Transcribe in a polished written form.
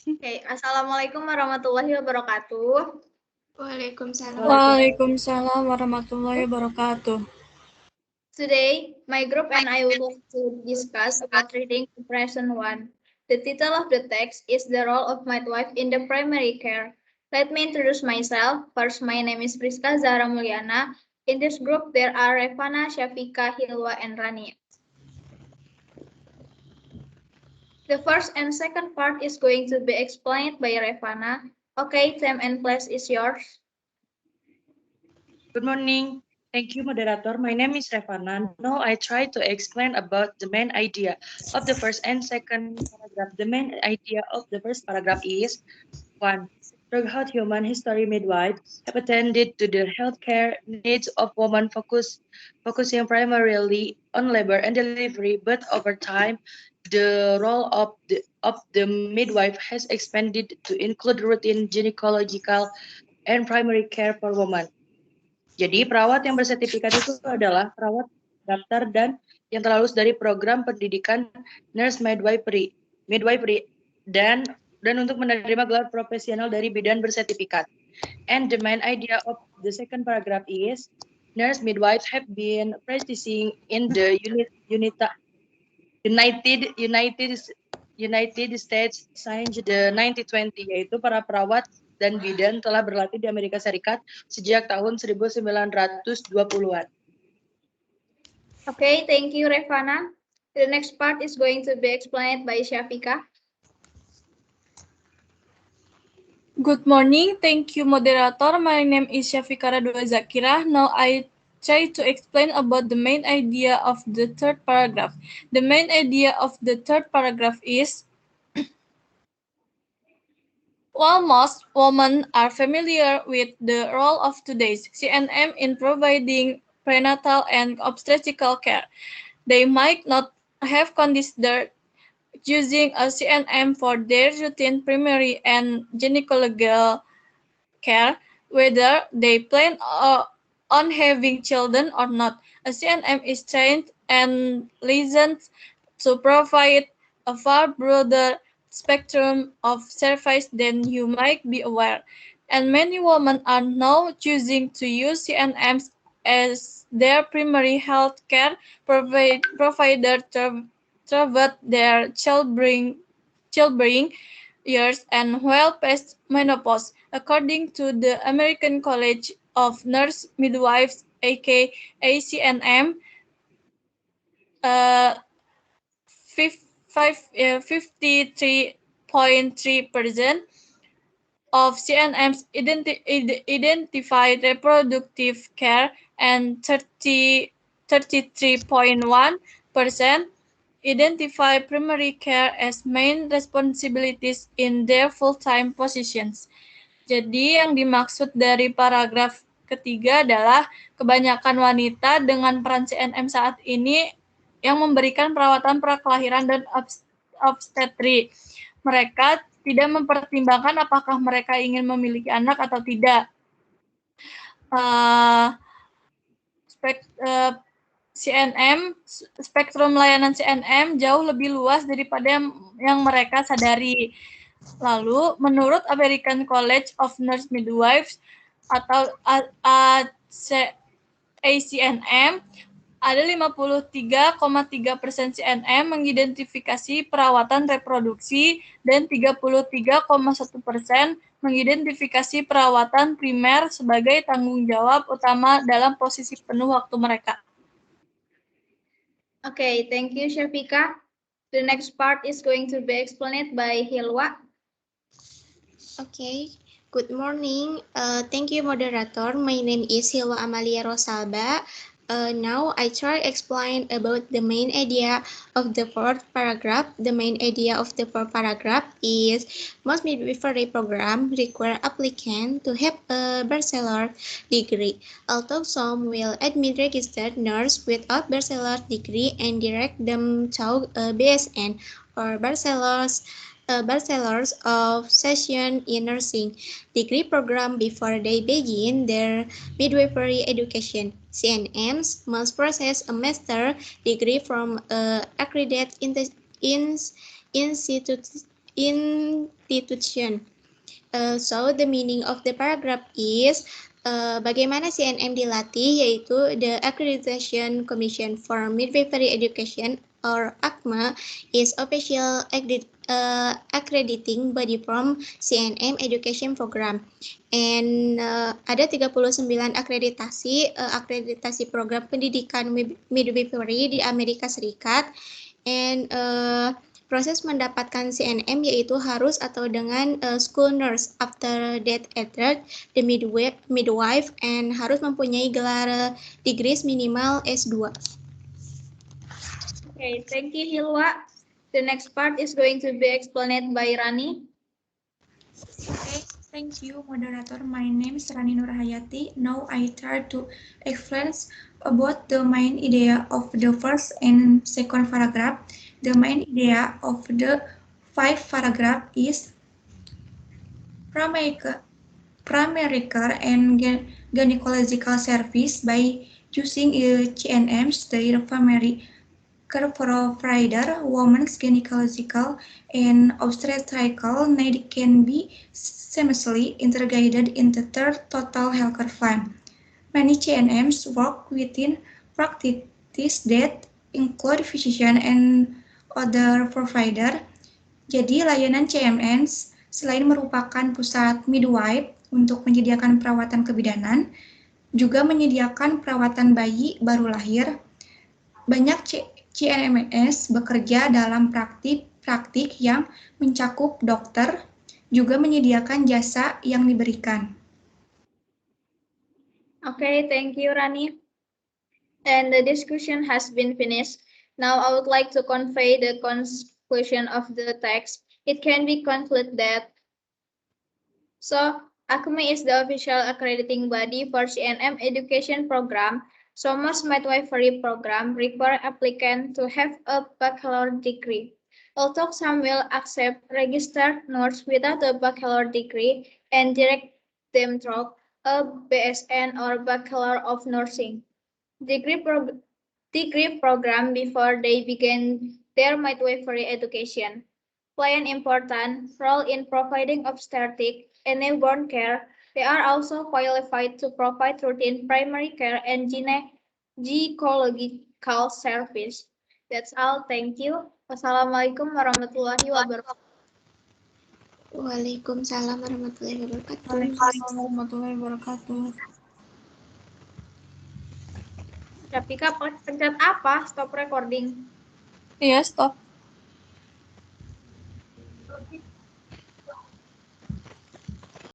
Okay, Assalamualaikum warahmatullahi wabarakatuh. Waalaikumsalam. Waalaikumsalam warahmatullahi wabarakatuh. Today, my group and I would like to discuss about reading comprehension 1. The title of the text is The Role of Midwife in the Primary Care. Let me introduce myself. First, my name is Priska Zahra Mulyana. In this group, there are Revana, Syafika, Hilwa, and Rania. The first and second part is going to be explained by Revana. Okay, time and place is yours. Good morning. Thank you, moderator. My name is Revana. Now I try to explain about the main idea of the first and second paragraph. The main idea of the first paragraph is 1. Throughout human history, midwives have attended to the healthcare needs of women, focusing primarily on labor and delivery, but over time, the role of the midwife has expanded to include routine gynecological and primary care for women. Jadi perawat yang bersertifikat itu adalah perawat daftar dan yang telah lulus dari program pendidikan nurse midwifery dan untuk menerima gelar profesional dari bidan bersertifikat. And the main idea of the second paragraph is nurse midwives have been practicing in the United States since the 1920, yaitu para perawat dan bidan telah berlatih di Amerika Serikat sejak tahun 1920-an. Okay, thank you, Revana. The next part is going to be explained by Syafika. Good morning. Thank you, moderator. My name is Syafika Radua Zakira. Now I try to explain about the main idea of the third paragraph. The main idea of the third paragraph is while most women are familiar with the role of today's CNM in providing prenatal and obstetrical care, they might not have considered using a CNM for their routine primary and gynecological care, whether they plan on having children or not. A CNM is trained and licensed to provide a far broader spectrum of service than you might be aware. And many women are now choosing to use CNMs as their primary health care provider throughout their childbearing years and well past menopause, according to the American College of Nurse Midwives, aka ACNM. 53.3% of CNMs identify reproductive care and 33.1% identify primary care as main responsibilities in their full-time positions. Jadi yang dimaksud dari paragraf ketiga adalah kebanyakan wanita dengan peran CNM saat ini yang memberikan perawatan prakelahiran dan obstetri. Mereka tidak mempertimbangkan apakah mereka ingin memiliki anak atau tidak. CNM, spektrum layanan CNM jauh lebih luas daripada yang mereka sadari. Lalu, menurut American College of Nurse Midwives atau ACNM, ada 53,3% CNM mengidentifikasi perawatan reproduksi dan 33,1% mengidentifikasi perawatan primer sebagai tanggung jawab utama dalam posisi penuh waktu mereka. Okay, thank you, Syafika. The next part is going to be explained by Hilwa. Okay, good morning. Thank you, moderator. My name is Hilwa Amalia Rosalba. Now I try explain about the main idea of the fourth paragraph. The main idea of the fourth paragraph is most midwifery program require applicant to have a bachelor degree. Although some will admit registered nurse without bachelor degree and direct them to BSN or bachelor's of session in nursing degree program before they begin their midwifery education. CNMs must process a master degree from accredited institution. So the meaning of the paragraph is bagaimana CNM dilatih, yaitu the Accreditation Commission for Midwifery Education or ACMA is official accrediting body from CNM education program. And ada 39 akreditasi program pendidikan midwifery di Amerika Serikat. And proses mendapatkan CNM yaitu harus atau dengan school nurse, after that entered the midwife, and harus mempunyai gelar degrees minimal S2. Okay, thank you, Hilwa. The next part is going to be explained by Rani. Okay, thank you, moderator. My name is Rani Nurhayati. Now I try to explain about the main idea of the first and second paragraph. The main idea of the 5th paragraph is primary care and gynecological service by using CNMs, the primary care provider, women's gynecological and obstetrical need can be seamlessly integrated into the total healthcare plan. Many CNMs work within practice that include physician and other provider. Jadi layanan CMNs selain merupakan pusat midwife untuk menyediakan perawatan kebidanan, juga menyediakan perawatan bayi baru lahir. Banyak CMNs bekerja dalam praktik yang mencakup dokter, juga menyediakan jasa yang diberikan. Okay, thank you, Rani. And the discussion has been finished. Now I would like to convey the conclusion of the text. It can be concluded that ACME is the official accrediting body for CNM education program. So most midwifery program require applicant to have a bachelor degree. Although some will accept registered nurse without a bachelor degree and direct them through a BSN or Bachelor of Nursing degree program before they begin their midwifery education. Play an important role in providing obstetric and newborn care. They are also qualified to provide routine primary care and gynecological service. That's all. Thank you. Wassalamualaikum warahmatullahi wabarakatuh. Waalaikumsalam warahmatullahi wabarakatuh. Waalaikumsalam warahmatullahi wabarakatuh. Rapika, pencet apa? Stop recording. Iya, stop.